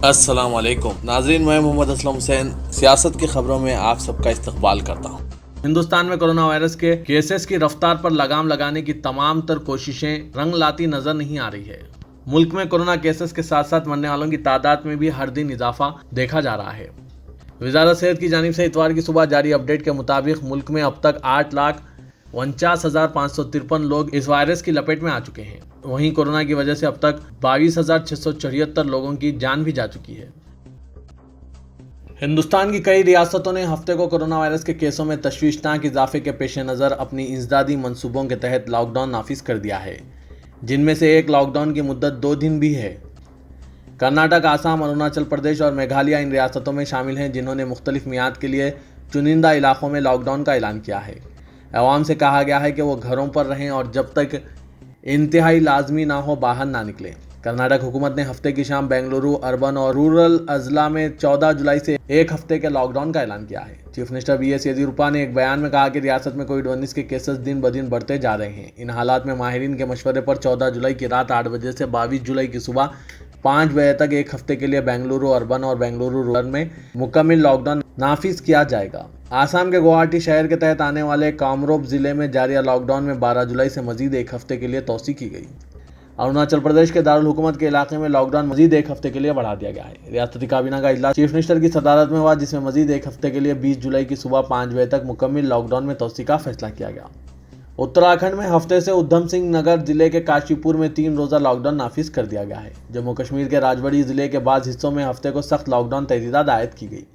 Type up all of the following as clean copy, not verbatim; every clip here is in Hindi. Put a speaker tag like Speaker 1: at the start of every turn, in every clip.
Speaker 1: अस्सलाम वालेकुम नाजरीन, मैं मोहम्मद असलम हुसैन सियासत की खबरों में आप सबका इस्तकबाल करता हूँ। हिंदुस्तान में कोरोना वायरस के केसेस की रफ्तार पर लगाम लगाने की तमाम तर कोशिशें रंग लाती नजर नहीं आ रही है। मुल्क में कोरोना केसेस के साथ साथ मरने वालों की तादाद में भी हर दिन इजाफा देखा जा रहा है। वजारत सेहत की जानिब से इतवार की सुबह जारी अपडेट के मुताबिक मुल्क में अब तक 8,49,553 लोग इस वायरस की लपेट में आ चुके हैं। वहीं कोरोना की वजह से अब तक 22,674 लोगों की जान भी जा चुकी है। हिंदुस्तान की कई रियासतों ने हफ्ते को कोरोना वायरस के केसों में तशवीशनाक इजाफे के पेश नज़र अपनी इंसदादी मंसूबों के तहत लॉकडाउन नाफिज कर दिया है, जिनमें से एक लॉकडाउन की मुद्दत 2 दिन भी है। कर्नाटक, आसाम, अरुणाचल प्रदेश और मेघालय इन रियासतों में शामिल हैं जिन्होंने मुख्तलिफ मियाद के लिए चुनिंदा इलाकों में लॉकडाउन का ऐलान किया है। अवाम से कहा गया है कि वो घरों पर रहें और जब तक इंतहाई लाजमी ना हो बाहर ना निकलें। कर्नाटक हुकूमत ने हफ्ते की शाम बेंगलुरु अर्बन और रूरल अजला में 14 जुलाई से एक हफ्ते के लॉकडाउन का ऐलान किया है। चीफ मिनिस्टर BS येदियुरप्पा ने एक बयान में कहा कि रियासत में कोविड-19 के केसेस दिन ब दिन बढ़ते जा रहे हैं। इन हालात में माहिरीन के मशवरे पर 14 जुलाई की रात 8 बजे से 22 जुलाई की सुबह 5 बजे तक एक हफ्ते के लिए बेंगलुरु अर्बन और बेंगलुरु रूरल में मुकम्मल लॉकडाउन नाफिज किया जाएगा। आसाम के गुवाहाटी शहर के तहत आने वाले कामरूप जिले में जारी लॉकडाउन में 12 जुलाई से मजीद एक हफ्ते के लिए तोसी की गई। अरुणाचल प्रदेश के दारुल हुकूमत के इलाके में लॉकडाउन मजीद एक हफ्ते के लिए बढ़ा दिया गया है। रियासती काबीना का इजलास चीफ मिनिस्टर की सदारत में हुआ, जिसमें मजीद एक हफ्ते के लिए 20 जुलाई की सुबह 5 बजे तक मुकम्मल लॉकडाउन में तोसी का फैसला किया गया। उत्तराखंड में हफ्ते से उधम सिंह नगर जिले के काशीपुर में 3 रोज़ा लॉकडाउन नाफिज कर दिया गया है। जम्मू कश्मीर के राजौरी जिले के बाद हिस्सों में हफ्ते को सख्त लॉकडाउन तहदीदात आयद की गई।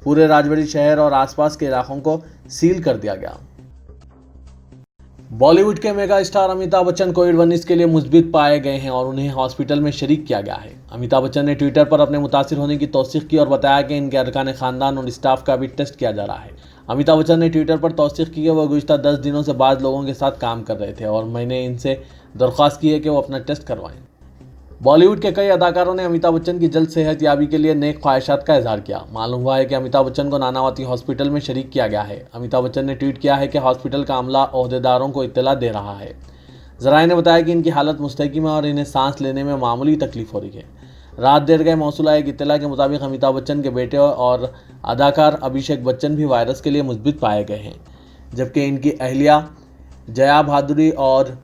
Speaker 1: पूरे राजौरी शहर और आसपास के इलाकों को सील कर दिया गया। बॉलीवुड के मेगा स्टार अमिताभ बच्चन कोविड-19 के लिए मुस्बित पाए गए हैं और उन्हें हॉस्पिटल में शरीक किया गया है। अमिताभ बच्चन ने ट्विटर पर अपने मुतासिर होने की तौसीक की और बताया कि इनके अरकान खानदान और स्टाफ का भी टेस्ट किया जा रहा है। अमिताभ बच्चन ने ट्विटर पर तौसीक की कि वह गुज़िश्ता 10 दिनों से बाद लोगों के साथ काम कर रहे थे और मैंने इनसे दरख्वास्त की है कि वो अपना टेस्ट करवाएं। बॉलीवुड के कई अदाकारों ने अमिताभ बच्चन की जल्द सेहत याबी के लिए नेक ख्वाहिशात का इजहार किया। मालूम हुआ है कि अमिताभ बच्चन को नानावती हॉस्पिटल में शरीक किया गया है। अमिताभ बच्चन ने ट्वीट किया है कि हॉस्पिटल का अमला ओहदेदारों को इत्तला दे रहा है। ज़राए ने बताया कि इनकी हालत मुस्तहकिम है और इन्हें सांस लेने में मामूली तकलीफ हो रही है। रात देर गए मौसूला एक इत्तला के मुताबिक अमिताभ बच्चन के बेटे और अदाकार अभिषेक बच्चन भी वायरस के लिए मुस्बित पाए गए हैं, जबकि इनकी अहलिया जया भादुरी और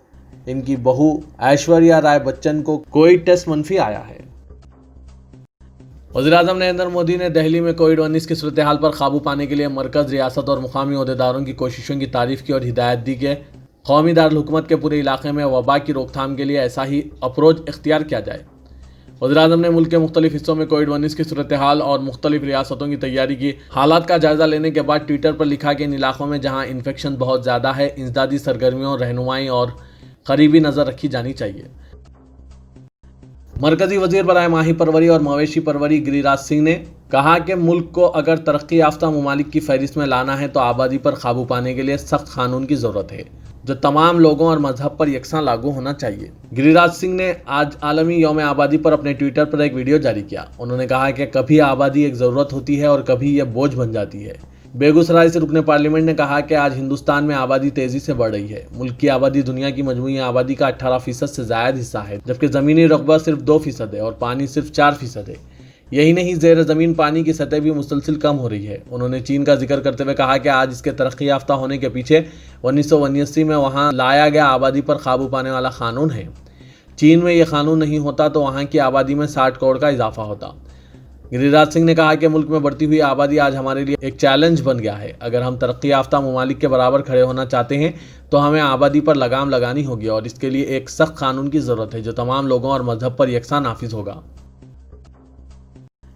Speaker 1: इनकी बहू ऐश्वर्या राय बच्चन को कोई टेस्ट मनफी आया है। वज़ीर-ए-आज़म नरेंद्र मोदी ने दिल्ली में कोविड-19 की सूरत हाल पर काबू पाने के लिए मरकज़, रियासत और मुकामी ओहदेदारों की कोशिशों की तारीफ की और हिदायत दी कि कौमी दारुल हुकूमत के पूरे इलाके में वबा की रोकथाम के लिए ऐसा ही अप्रोच इख्तियार किया जाए। वज़ीर-ए-आज़म ने मुल्क के मुख्तलिफ हिस्सों में कोविड-19 की सूरत हाल और मुख्तलिफ रियासतों की तैयारी की हालात का जायजा लेने के बाद ट्विटर पर लिखा कि इन इलाकों में जहाँ इन्फेक्शन बहुत ज़्यादा है, इंसदादी सरगर्मियों, रहनुमाई और करीबी नज़र रखी जानी चाहिए। मरकजी वजीर बराए माही परवरी और मवेशी परवरी गिरिराज सिंह ने कहा कि मुल्क को अगर तरक्की याफ्ता ममालिक की फहरिस्त में लाना है तो आबादी पर काबू पाने के लिए सख्त कानून की ज़रूरत है, जो तमाम लोगों और मजहब पर यकसां लागू होना चाहिए। गिरिराज सिंह ने आज आलमी यौम आबादी पर अपने ट्विटर पर एक वीडियो जारी किया। उन्होंने कहा कि कभी आबादी एक ज़रूरत होती है और कभी यह बोझ बन जाती है। बेगूसराय से रुकने पार्लियामेंट ने कहा कि आज हिंदुस्तान में आबादी तेज़ी से बढ़ रही है। मुल्क की आबादी दुनिया की मजमूई आबादी का 18% से ज़ायद हिस्सा है, जबकि ज़मीनी रकबा सिर्फ 2% है और पानी सिर्फ 4% है। यही नहीं, ज़ेर ज़मीन पानी की सतह भी मुसलसिल कम हो रही है। उन्होंने चीन का जिक्र करते हुए कहा कि आज इसके तरक्की याफ्ता होने के पीछे 1979 में वहाँ लाया गया आबादी पर काबू पाने वाला कानून है। चीन में यह कानून नहीं होता तो वहाँ की आबादी में 60 करोड़ का इजाफा होता। गिरिराज सिंह ने कहा कि मुल्क में बढ़ती हुई आबादी आज हमारे लिए एक चैलेंज बन गया है। अगर हम तरक्की याफ्ता ममालिक के बराबर खड़े होना चाहते हैं तो हमें आबादी पर लगाम लगानी होगी और इसके लिए एक सख्त कानून की ज़रूरत है, जो तमाम लोगों और मजहब पर यकसां नाफिज होगा।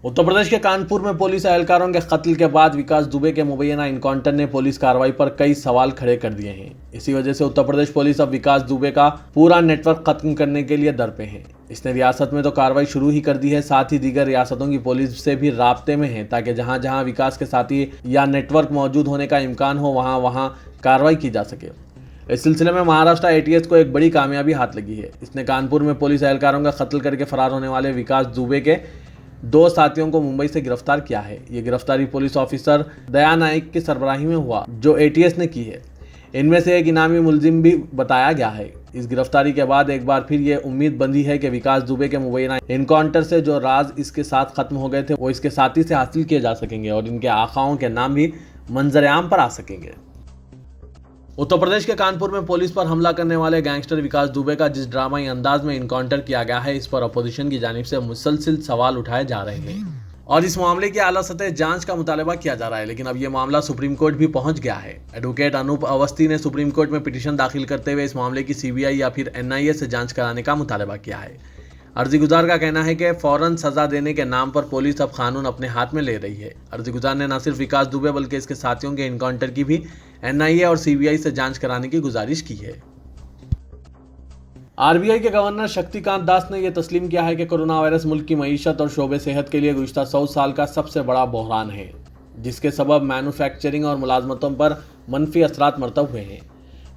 Speaker 1: उत्तर प्रदेश के कानपुर में पुलिस एहलकारों के कत्ल के बाद विकास दुबे के मुबैना इनकाउंटर ने पुलिस कार्रवाई पर कई सवाल खड़े कर दिए हैं। इसी वजह से उत्तर प्रदेश पुलिस अब विकास दुबे का पूरा नेटवर्क खत्म करने के लिए दर पे है। इसने रियासत में तो कार्रवाई शुरू ही कर दी है, साथ ही दीगर रियासतों की पुलिस से भी राब्ते में है, ताकि जहां जहां विकास के साथी या नेटवर्क मौजूद होने का इम्कान हो वहां वहां कार्रवाई की जा सके। इस सिलसिले में महाराष्ट्र ATS को एक बड़ी कामयाबी हाथ लगी है। इसने कानपुर में पुलिस एहलकारों का कत्ल करके फरार होने वाले विकास दुबे के 2 साथियों को मुंबई से गिरफ्तार किया है। ये गिरफ्तारी पुलिस ऑफिसर दया नाइक की सरबराही में हुआ, जो ATS ने की है। इनमें से एक इनामी मुलजिम भी बताया गया है। इस गिरफ्तारी के बाद एक बार फिर ये उम्मीद बंधी है कि विकास दुबे के मुबैना इनकाउंटर से जो राज इसके साथ खत्म हो गए थे वो इसके साथी से हासिल किए जा सकेंगे और इनके आकाओं के नाम भी मंजर-ए-आम पर आ सकेंगे। उत्तर प्रदेश के कानपुर में पुलिस पर हमला करने वाले गैंगस्टर विकास दुबे का जिस ड्रामाई अंदाज में इनकाउंटर किया गया है, इस पर अपोजिशन की जानिब से मुसलसिल सवाल उठाए जा रहे हैं और इस मामले की आला सतह जांच का मुतालबा किया जा रहा है। लेकिन अब यह मामला सुप्रीम कोर्ट भी पहुंच गया है। एडवोकेट अनूप अवस्थी ने सुप्रीम कोर्ट में पिटीशन दाखिल करते हुए इस मामले की सीबीआई या फिर एनआईए से जांच कराने का मुतालबा किया है। अर्जीगुजार का कहना है कि फौरन सजा देने के नाम पर पुलिस अब कानून अपने हाथ में ले रही है। अर्जीगुजार ने न सिर्फ विकास दुबे बल्कि इसके साथियों के इनकाउंटर की भी एनआईए और सीबीआई से जांच कराने की गुजारिश की है। आरबीआई के गवर्नर शक्तिकांत दास ने यह तस्लीम किया है कि कोरोना वायरस मुल्क की मईशत और शोबे सेहत के लिए गुज़िश्ता 100 साल का सबसे बड़ा बहरान है, जिसके सबब मैन्युफैक्चरिंग और मुलाजमतों पर मनफी असरात मरतब हुए हैं।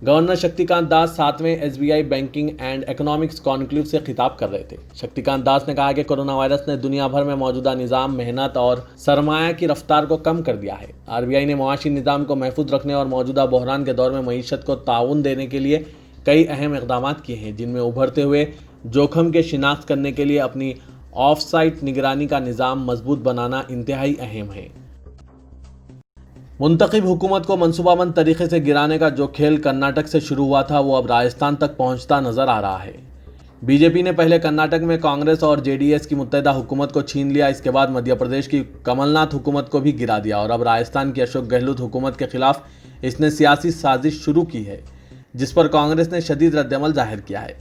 Speaker 1: गवर्नर शक्तिकांत दास 7वें SBI banking and economics conclave से खिताब कर रहे थे। शक्तिकांत दास ने कहा कि कोरोना वायरस ने दुनिया भर में मौजूदा निज़ाम, मेहनत और सरमाया की रफ्तार को कम कर दिया है। आरबीआई ने मुआशी निज़ाम को महफूज रखने और मौजूदा बहरान के दौर में मईशत को ताउन देने के लिए कई अहम इक़दाम किए हैं, जिनमें उभरते हुए जोखम के शिनाख्त करने के लिए अपनी ऑफ साइट निगरानी का निज़ाम मजबूत बनाना इंतहाई अहम है। मुंतखब हुकूमत को मनसूबाबंद तरीके से गिराने का जो खेल कर्नाटक से शुरू हुआ था वो अब राजस्थान तक पहुंचता नजर आ रहा है। बीजेपी ने पहले कर्नाटक में कांग्रेस और जेडीएस की मुत्तहिदा हुकूमत को छीन लिया, इसके बाद मध्य प्रदेश की कमलनाथ हुकूमत को भी गिरा दिया और अब राजस्थान की अशोक गहलोत हुकूमत के खिलाफ इसने सियासी साजिश शुरू की है, जिस पर कांग्रेस ने शदीद रद्दअमल जाहिर किया है।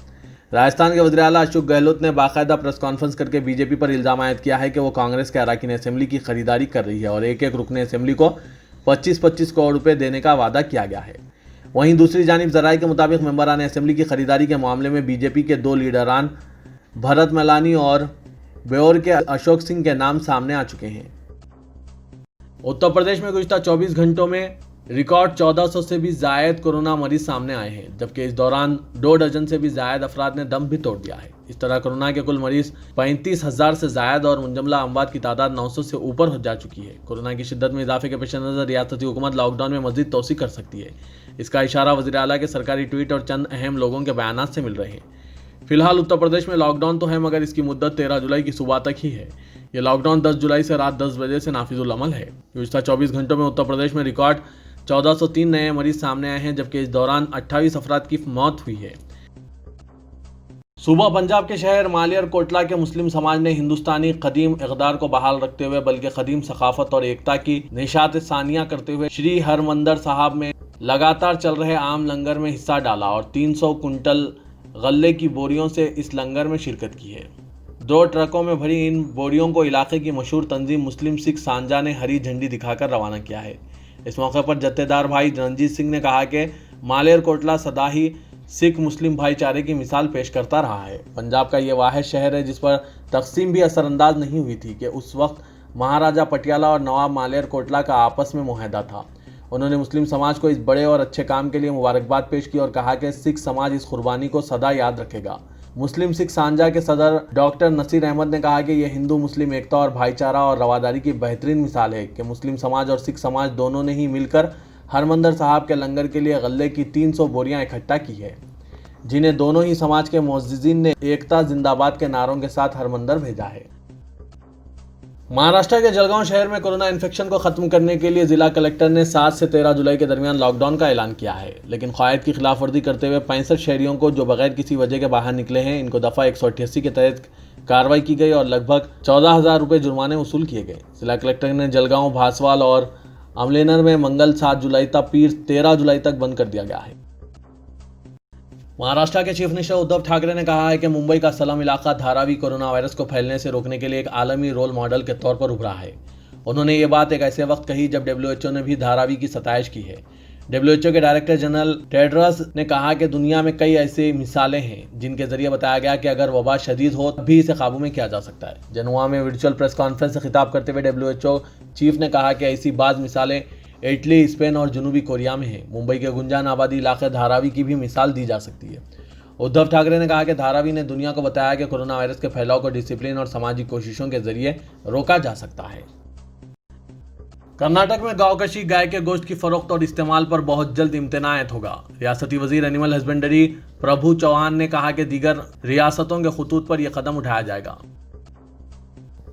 Speaker 1: राजस्थान के वज़ीर आला अशोक गहलोत ने बाकायदा प्रेस कॉन्फ्रेंस करके बीजेपी पर इल्ज़ाम आयद किया है कि वो कांग्रेस के अरकान असेंबली की खरीदारी कर रही है और एक एक रुकन असेंबली को 25-25 करोड़ रुपए देने का वादा किया गया है। वहीं दूसरी जानिब ज़राए के मुताबिक मेंबरान असेंबली की खरीदारी के मामले में बीजेपी के 2 लीडरान भरत मलानी और ब्योर के अशोक सिंह के नाम सामने आ चुके हैं। उत्तर प्रदेश में गुज़िश्ता 24 घंटों में रिकॉर्ड 1400 से भी ज़ायद कोरोना मरीज सामने आए हैं, जबकि इस दौरान 2 डजन से भी ज़ायद अफराद ने दम भी तोड़ दिया है। इस तरह कोरोना के कुल मरीज 35,000 से ज़ायद और मुंजमला अमवात की तादाद 900 से ऊपर हो जा चुकी है। कोरोना की शिद्दत में इजाफे के पेश नज़र रियासती हुकूमत लॉकडाउन में मज़ीद तोसी कर सकती है। इसका इशारा वज़ीर आला के सरकारी ट्वीट और चंद अहम लोगों के बयानात से मिल रहे हैं। फिलहाल उत्तर प्रदेश में लॉकडाउन तो है, मगर इसकी मुद्दत 13 जुलाई की सुबह तक ही है। यह लॉकडाउन 10 जुलाई से रात 10 बजे से नाफिजुल अमल है। गुज़िश्ता 24 घंटों में उत्तर प्रदेश में रिकॉर्ड 1403 नए मरीज सामने आए हैं, जबकि इस दौरान 28 अफराद की मौत हुई है। सूबा पंजाब के शहर मालियर कोटला के मुस्लिम समाज ने हिंदुस्तानी कदीम इक़दार को बहाल रखते हुए बल्कि कदीम सकाफत और एकता की निशात सानिया करते हुए श्री हरमंदर साहब में लगातार चल रहे आम लंगर में हिस्सा डाला और 300 कुंटल गल्ले की बोरियों से इस लंगर में शिरकत की है। 2 ट्रकों में भरी इन बोरियों को इलाके की मशहूर तंजीम मुस्लिम सिख सांझा ने हरी झंडी दिखाकर रवाना किया है। इस मौके पर जत्थेदार भाई रणजीत सिंह ने कहा कि मालेर कोटला सदा ही सिख मुस्लिम भाईचारे की मिसाल पेश करता रहा है। पंजाब का ये वाहिद शहर है जिस पर तकसीम भी असरअंदाज नहीं हुई थी कि उस वक्त महाराजा पटियाला और नवाब मालेर कोटला का आपस में मुआहदा था। उन्होंने मुस्लिम समाज को इस बड़े और अच्छे काम के लिए मुबारकबाद पेश की और कहा कि सिख समाज इस कुर्बानी को सदा याद रखेगा। मुस्लिम सिख सांझा के सदर डॉक्टर नसीर अहमद ने कहा कि यह हिंदू मुस्लिम एकता और भाईचारा और रवादारी की बेहतरीन मिसाल है कि मुस्लिम समाज और सिख समाज दोनों ने ही मिलकर हरमंदर साहब के लंगर के लिए गल्ले की 300 बोरियां इकट्ठा की है, जिन्हें दोनों ही समाज के मुअज्जिजीन ने एकता जिंदाबाद के नारों के साथ हरमंदर भेजा है। महाराष्ट्र के जलगांव शहर में कोरोना इन्फेक्शन को खत्म करने के लिए जिला कलेक्टर ने 7 से 13 जुलाई के दरमियान लॉकडाउन का ऐलान किया है, लेकिन क़वायद की खिलाफवर्जी करते हुए 65 शहरियों को जो बगैर किसी वजह के बाहर निकले हैं, इनको दफ़ा 188 के तहत कार्रवाई की गई और लगभग 14,000 रुपये जुर्माने वसूल किए गए। जिला कलेक्टर ने जलगांव, भासवाल और अमलेनर में मंगल 7 जुलाई तक, पीर 13 जुलाई तक बंद कर दिया गया है। महाराष्ट्र के चीफ मिनिस्टर उद्धव ठाकरे ने कहा है कि मुंबई का सलम इलाका धारावी कोरोना वायरस को फैलने से रोकने के लिए एक आलमी रोल मॉडल के तौर पर उभरा है। उन्होंने ये बात एक ऐसे वक्त कही जब WHO ने भी धारावी की सताइश की है। WHO के डायरेक्टर जनरल टेड्रस ने कहा कि दुनिया में कई ऐसी मिसालें हैं जिनके जरिए बताया गया कि अगर वबा शदीद हो तब भी इसे काबू में किया जा सकता है। जनुआ में वर्चुअल प्रेस कॉन्फ्रेंस से खिताब करते हुए WHO चीफ ने कहा कि ऐसी बाज़ मिसालें इटली, स्पेन और जनूबी कोरिया में है। मुंबई के गुंजान आबादी इलाके धारावी की भी मिसाल दी जा सकती है। उद्धव ठाकरे ने कहा कि धारावी ने दुनिया को बताया कि कोरोना वायरस के फैलाव को डिसिप्लिन और सामाजिक कोशिशों के जरिए रोका जा सकता है। कर्नाटक में गौकशी, गाय के गोश्त की फरोख्त और इस्तेमाल पर बहुत जल्द इम्तनायत होगा। रियासती वजीर एनिमल हस्बेंड्री प्रभु चौहान ने कहा कि दीगर रियासतों के खुतूत पर यह कदम उठाया जाएगा।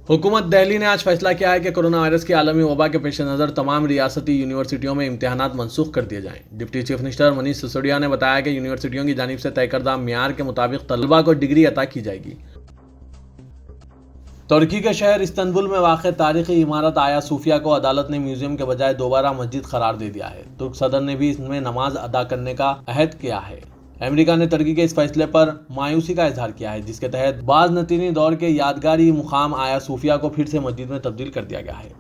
Speaker 1: हुकूमत दिल्ली ने आज फैसला किया है कि कोरोना वायरस की आलमी वबा के पेश नज़र तमाम रियासती यूनिवर्सिटियों में इम्तिहानात मनसूख कर दिए जाएं। Deputy chief minister Manish Sisodia ने बताया कि यूनिवर्सिटियों की जानिब से तय करदा मियार के मुताबिक तलबा को डिग्री अता की जाएगी। तुर्की के शहर इस्तंबुल में वाक़ तारीखी इमारत आया सूफिया को अदालत ने म्यूजियम के बजाय दोबारा मस्जिद करार दे दिया है। तुर्क सदर ने भी इसमें नमाज अदा करने का अहद किया है। अमेरिका ने तुर्की के इस फैसले पर मायूसी का इजहार किया है, जिसके तहत बाज़नतीनी दौर के यादगारी मुकाम आया सूफिया को फिर से मस्जिद में तब्दील कर दिया गया है।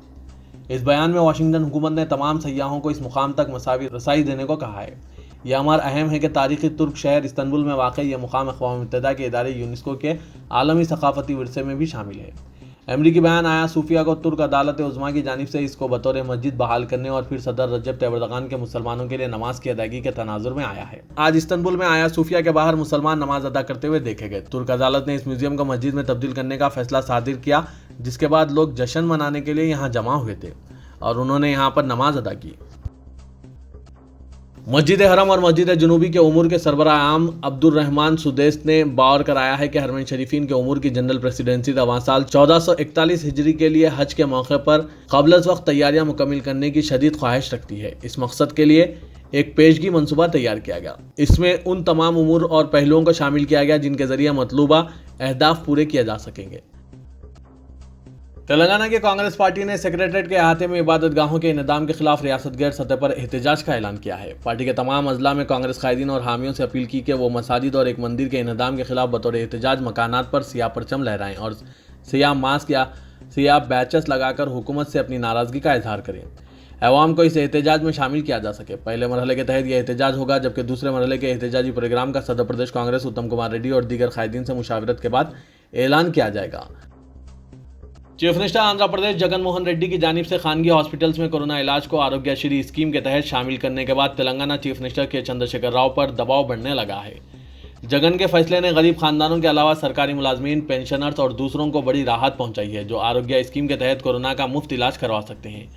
Speaker 1: इस बयान में वाशिंगटन हुकूमत ने तमाम सयाहों को इस मुकाम तक मसावी रसाई देने को कहा है। यह अमर अहम है कि तारीखी तुर्क शहर इस्तंबुल में वाक़ यह मुकाम अक़वाम मुत्तहिदा के इदारे यूनेस्को के आलमी सकाफती विरसे में भी शामिल है। अमरीकी बयान आया सूफिया को तुर्क अदालत उज़्मा की जानिब से इसको बतौर मस्जिद बहाल करने और फिर सदर रजब तैयब एर्दोगान के मुसलमानों के लिए नमाज की अदायगी के तनाजुर में आया है। आज इस्तंबुल में आया सूफिया के बाहर मुसलमान नमाज अदा करते हुए देखे गए। तुर्क अदालत ने इस म्यूजियम को मस्जिद में तब्दील करने का फैसला सादिर किया, जिसके बाद लोग जश्न मनाने के लिए यहाँ जमा हुए थे और उन्होंने यहाँ पर नमाज अदा की। मस्जिद हरम और मस्जिद जनूबी के उमूर के सरबराह आम अब्दुर्रहमान सुदैस ने बावर कराया है कि हरमैन शरीफीन के उमूर की जनरल प्रेसिडेंसी रवां साल 1441 हिजरी के लिए हज के मौके पर क़ब्ल वक्त तैयारियां मुकम्मल करने की शदीद ख्वाहिश रखती है। इस मकसद के लिए एक पेशगी मनसूबा तैयार किया गया। इसमें उन तमाम उमूर और पहलुओं को शामिल किया गया जिनके जरिए मतलूबा अहदाफ पूरे किए जा सकेंगे। तेलंगाना की कांग्रेस पार्टी ने सेक्रेटरीट के अहाते में इबादतगाहों के इनेदाम के खिलाफ रियासत गैर सतह पर एहतजाज का ऐलान किया है। पार्टी के तमाम अजला में कांग्रेस कायदीन और हामियों से अपील की कि वो मसाजिद और एक मंदिर के इनेदाम के खिलाफ बतौर एहतजाज मकानात पर सियाह परचम लहराएं और सियाह मास्क या सियाह बैचेस लगाकर हुकूमत से अपनी नाराजगी का इजहार करें। अवाम को इस एहतजाज में शामिल किया जा सके। पहले मरहले के तहत यह एहतजाज होगा, जबकि दूसरे मरहले के एहतजाजी प्रोग्राम का सदर प्रदेश कांग्रेस उत्तम कुमार रेड्डी और दीगर कायदीन से मुशावरत के बाद ऐलान किया जाएगा। चीफ मिनिस्टर आंध्र प्रदेश जगन मोहन रेड्डी की जानिब से खानगी हॉस्पिटल्स में कोरोना इलाज को आरोग्यश्री स्कीम के तहत शामिल करने के बाद तेलंगाना चीफ मिनिस्टर के चंद्रशेखर राव पर दबाव बढ़ने लगा है। जगन के फैसले ने गरीब खानदानों के अलावा सरकारी मुलाजमीन, पेंशनर्स और दूसरों को बड़ी राहत पहुंचाई है, जो आरोग्य स्कीम के तहत कोरोना का मुफ्त इलाज करवा सकते हैं।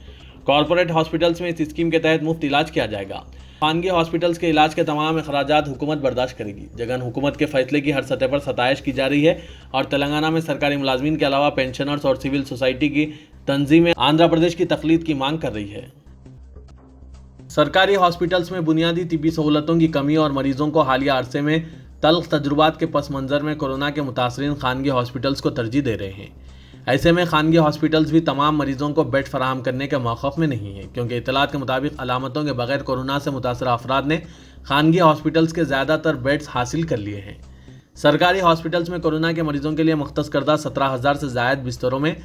Speaker 1: कॉरपोरेट हॉस्पिटल्स में इस स्कीम के तहत मुफ्त इलाज किया जाएगा। खानगी हॉस्पिटल्स के इलाज के तमाम अखराजात हुकूमत बर्दाश्त करेगी। जगन हुकूमत के फैसले की हर सतह पर सताइश की जा रही है और तेलंगाना में सरकारी मुलाजमीन के अलावा पेंशनर्स और सिविल सोसाइटी की तंजीमें आंध्र प्रदेश की तखलीद की मांग कर रही है। सरकारी हॉस्पिटल्स में बुनियादी तिब्बी सहूलतों की कमी और मरीजों को हालिया अरसे में तल्ख तजुर्बात के पस मंजर में कोरोना के मुतासरीन खानगी हॉस्पिटल्स को तरजीह दे रहे हैं। ऐसे में खानगी हॉस्पिटल्स भी तमाम मरीजों को बेड फराहम करने के मौक़िफ़ में नहीं है, क्योंकि इतलात के मुताबिक अलामतों के बगैर कोरोना से मुतासरा अफराद ने खानगी हॉस्पिटल्स के ज़्यादातर बेड्स हासिल कर लिए हैं। सरकारी हॉस्पिटल्स में कोरोना के मरीजों के लिए मुख्तस करदा 17,000 से ज़ायद बिस्तरों में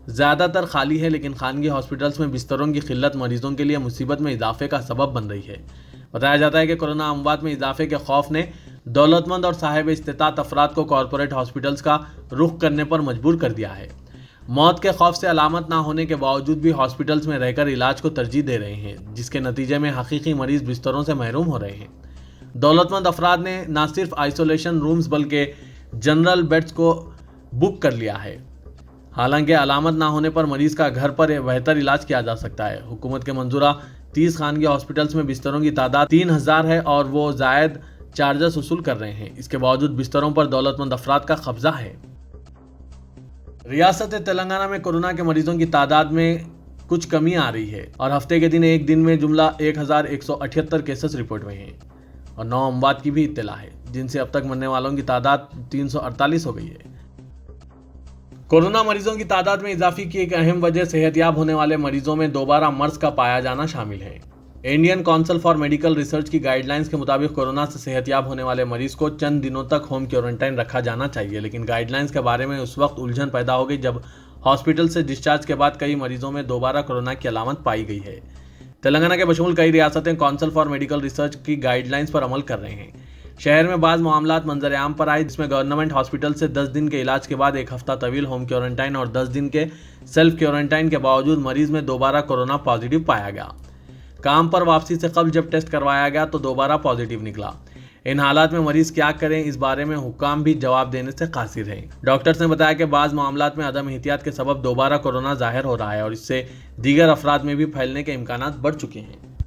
Speaker 1: ज़्यादातर खाली है, लेकिन खानगी हॉस्पिटल्स में बिस्तरों की किल्लत मरीजों के लिए मुसीबत में इजाफे का सबब बन रही है। बताया जाता है कि कोरोना अमवात में इजाफे के खौफ ने दौलतमंद और साहिब इस्तिताअत अफराद को कॉरपोरेट हॉस्पिटल्स का रुख करने पर मजबूर कर दिया है। मौत के खौफ से अलामत ना होने के बावजूद भी हॉस्पिटल्स में रहकर इलाज को तरजीह दे रहे हैं, जिसके नतीजे में हकीकी मरीज बिस्तरों से महरूम हो रहे हैं। दौलतमंद अफराद ने न सिर्फ आइसोलेशन रूम्स बल्कि जनरल बेड्स को बुक कर लिया है। हालांकि अलामत ना होने पर मरीज का घर पर बेहतर इलाज किया जा सकता है। हुकूमत के मंजूरा 30 खानगी हॉस्पिटल्स में बिस्तरों की तादाद 3,000 है और वो जायद चार्जेस वसूल कर रहे हैं। इसके बावजूद बिस्तरों पर दौलतमंद अफराद का कब्जा है। रियासत तेलंगाना में कोरोना के मरीजों की तादाद में कुछ कमी आ रही है और हफ्ते के दिन एक दिन में जुमला 1,178 केसेस रिपोर्ट हुए हैं और 9 अमवात की भी इत्तला है, जिनसे अब तक मरने वालों की तादाद 348 हो गई है। कोरोना मरीजों की तादाद में इजाफे की एक अहम वजह सेहतयाब होने वाले मरीजों में दोबारा मर्ज का पाया जाना शामिल है। Indian council for medical research की गाइडलाइंस के मुताबिक कोरोना से सेहतयाब होने वाले मरीज को चंद दिनों तक होम क्वारंटाइन रखा जाना चाहिए, लेकिन गाइडलाइंस के बारे में उस वक्त उलझन पैदा हो गई जब हॉस्पिटल से डिस्चार्ज के बाद कई मरीजों में दोबारा कोरोना की अलामत पाई गई है। तेलंगाना के बशमूल कई रियासतें काउंसिल फॉर मेडिकल रिसर्च की गाइडलाइंस पर अमल कर रहे हैं। शहर में बाज़ मामलात मंजर आम पर आए, जिसमें गवर्नमेंट हॉस्पिटल से 10 दिन के इलाज के बाद एक हफ्ता तवील होम क्वारंटाइन और 10 दिन के सेल्फ क्वारंटाइन के बावजूद मरीज में दोबारा कोरोना पॉजिटिव पाया गया। काम पर वापसी से कबल जब टेस्ट करवाया गया तो दोबारा पॉजिटिव निकला। इन हालात में मरीज क्या करें, इस बारे में हुक्काम भी जवाब देने से कासिर रहे। डॉक्टर्स ने बताया कि बाज़ मामलात में अदम एहतियात के सबब दोबारा कोरोना जाहिर हो रहा है और इससे दीगर अफराद में भी फैलने के इम्कानात बढ़ चुके हैं।